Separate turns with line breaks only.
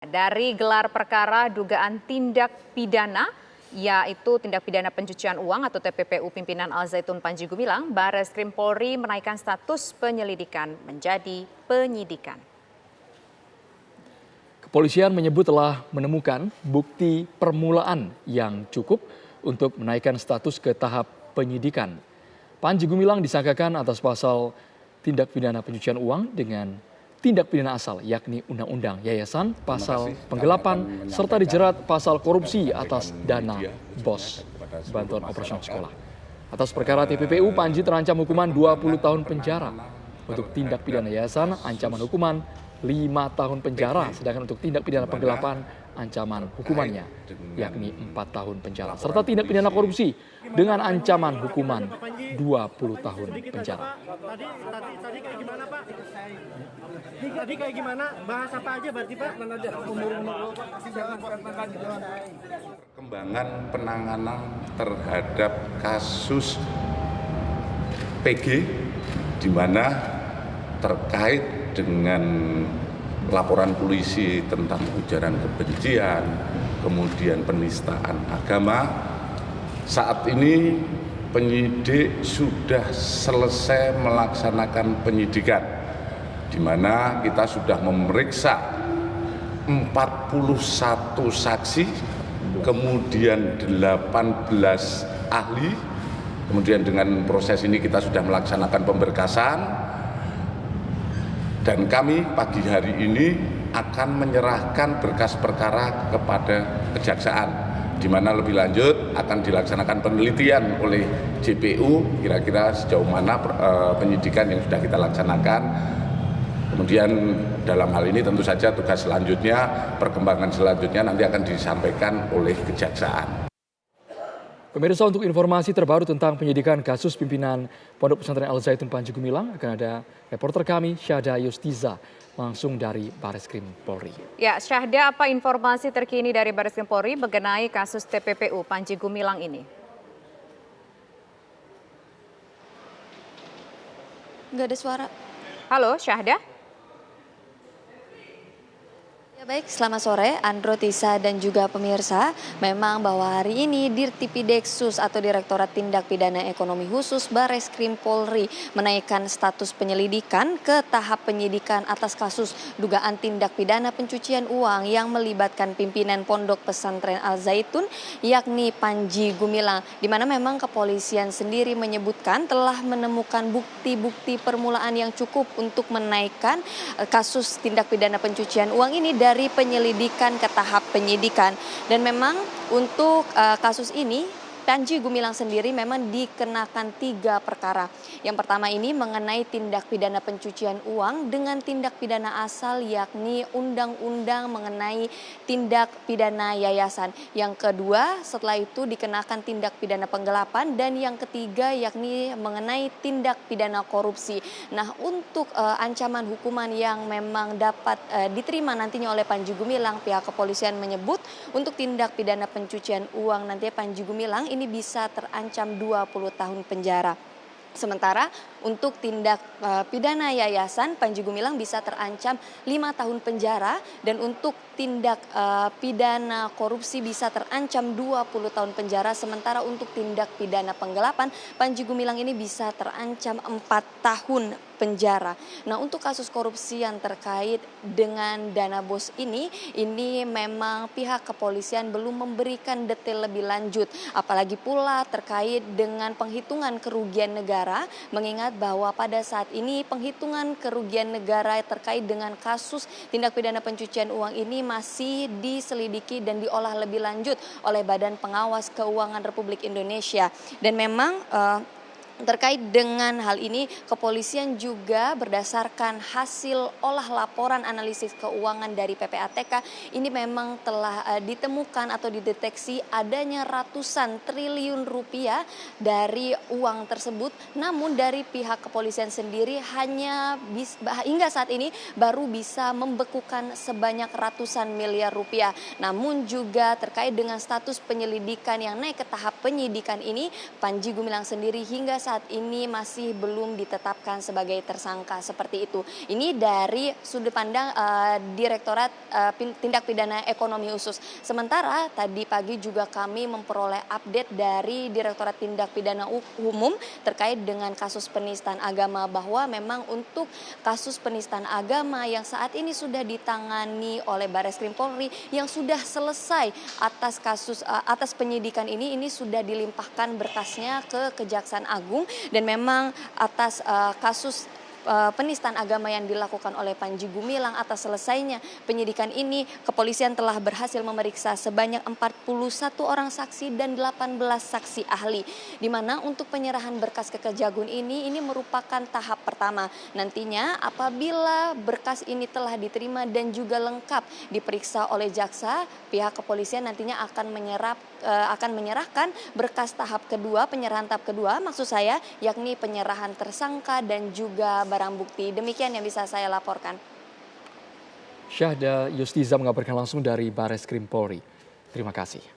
dari gelar perkara dugaan tindak pidana, yaitu tindak pidana pencucian uang atau TPPU pimpinan Al Zaitun Panji Gumilang, Barreskrim Polri menaikkan status penyelidikan menjadi penyidikan.
Kepolisian menyebut telah menemukan bukti permulaan yang cukup untuk menaikkan status ke tahap penyidikan. Panji Gumilang disangkakan atas pasal tindak pidana pencucian uang dengan tindak pidana asal, yakni Undang-Undang Yayasan, pasal penggelapan, serta dijerat pasal korupsi atas dana BOS, bantuan operasional sekolah. Atas perkara TPPU, Panji terancam hukuman 20 tahun penjara. Untuk tindak pidana yayasan, ancaman hukuman 5 tahun penjara, sedangkan untuk tindak pidana penggelapan, ancaman hukumannya yakni 4 tahun penjara. Serta tindak pidana korupsi dengan ancaman hukuman 20 tahun penjara.
Tadi kayak gimana, Pak? Tadi kayak gimana? Bahas apa aja berarti, Pak?
Perkembangan penanganan terhadap kasus PG di mana terkait dengan laporan polisi tentang ujaran kebencian, kemudian penistaan agama. Saat ini penyidik sudah selesai melaksanakan penyidikan, di mana kita sudah memeriksa 41 saksi, kemudian 18 ahli. Kemudian dengan proses ini kita sudah melaksanakan pemberkasan. Dan kami pagi hari ini akan menyerahkan berkas perkara kepada kejaksaan, di mana lebih lanjut akan dilaksanakan penelitian oleh JPU kira-kira sejauh mana penyidikan yang sudah kita laksanakan. Kemudian dalam hal ini tentu saja tugas selanjutnya, perkembangan selanjutnya nanti akan disampaikan oleh kejaksaan.
Pemirsa, untuk informasi terbaru tentang penyidikan kasus pimpinan Pondok Pesantren Al Zaitun Panji Gumilang akan ada reporter kami Syahda Yustiza langsung dari Barreskrim Polri.
Ya, Syahda, apa informasi terkini dari Barreskrim Polri mengenai kasus TPPU Panji Gumilang ini?
Nggak ada suara.
Halo, Syahda?
Ya baik, selamat sore Andro, Tisa, dan juga pemirsa. Memang bahwa hari ini Dirtipideksus atau Direktorat Tindak Pidana Ekonomi Khusus Barreskrim Polri menaikkan status penyelidikan ke tahap penyidikan atas kasus dugaan tindak pidana pencucian uang yang melibatkan pimpinan Pondok Pesantren Al Zaitun yakni Panji Gumilang, di mana memang kepolisian sendiri menyebutkan telah menemukan bukti-bukti permulaan yang cukup untuk menaikkan kasus tindak pidana pencucian uang ini dari penyelidikan ke tahap penyidikan. Dan memang untuk kasus ini Panji Gumilang sendiri memang dikenakan 3 perkara. Yang pertama ini mengenai tindak pidana pencucian uang dengan tindak pidana asal yakni undang-undang mengenai tindak pidana yayasan. Yang kedua setelah itu dikenakan tindak pidana penggelapan, dan yang ketiga yakni mengenai tindak pidana korupsi. Nah, untuk ancaman hukuman yang memang dapat diterima nantinya oleh Panji Gumilang, pihak kepolisian menyebut untuk tindak pidana pencucian uang nantinya Panji Gumilang ini bisa terancam 20 tahun penjara. Sementara untuk tindak pidana yayasan, Panji Gumilang bisa terancam 5 tahun penjara, dan untuk tindak pidana korupsi bisa terancam 20 tahun penjara. Sementara untuk tindak pidana penggelapan, Panji Gumilang ini bisa terancam 4 tahun penjara. Nah, untuk kasus korupsi yang terkait dengan dana BOS ini memang pihak kepolisian belum memberikan detail lebih lanjut. Apalagi pula terkait dengan penghitungan kerugian negara, mengingat bahwa pada saat ini penghitungan kerugian negara terkait dengan kasus tindak pidana pencucian uang ini masih diselidiki dan diolah lebih lanjut oleh Badan Pengawas Keuangan Republik Indonesia. Dan memang terkait dengan hal ini, kepolisian juga berdasarkan hasil olah laporan analisis keuangan dari PPATK, ini memang telah ditemukan atau dideteksi adanya ratusan triliun rupiah dari uang tersebut. Namun dari pihak kepolisian sendiri hingga saat ini baru bisa membekukan sebanyak ratusan miliar rupiah. Namun juga terkait dengan status penyelidikan yang naik ke tahap penyidikan ini, Panji Gumilang sendiri hingga saat saat ini masih belum ditetapkan sebagai tersangka seperti itu. Ini dari sudut pandang Direktorat Tindak Pidana Ekonomi Khusus. Sementara tadi pagi juga kami memperoleh update dari Direktorat Tindak Pidana Umum terkait dengan kasus penistaan agama, bahwa memang untuk kasus penistaan agama yang saat ini sudah ditangani oleh Barreskrim Polri yang sudah selesai atas penyidikan ini sudah dilimpahkan berkasnya ke Kejaksaan Agung, dan memang atas kasus penistaan agama yang dilakukan oleh Panji Gumilang, atas selesainya penyidikan ini kepolisian telah berhasil memeriksa sebanyak 41 orang saksi dan 18 saksi ahli, di mana untuk penyerahan berkas ke Kejagung ini merupakan tahap pertama. Nantinya apabila berkas ini telah diterima dan juga lengkap diperiksa oleh jaksa, pihak kepolisian nantinya akan menyerahkan berkas tahap kedua, penyerahan tahap kedua maksud saya, yakni penyerahan tersangka dan juga barang bukti. Demikian yang bisa saya laporkan.
Syahda Yustiza mengabarkan langsung dari Barreskrim Polri. Terima kasih.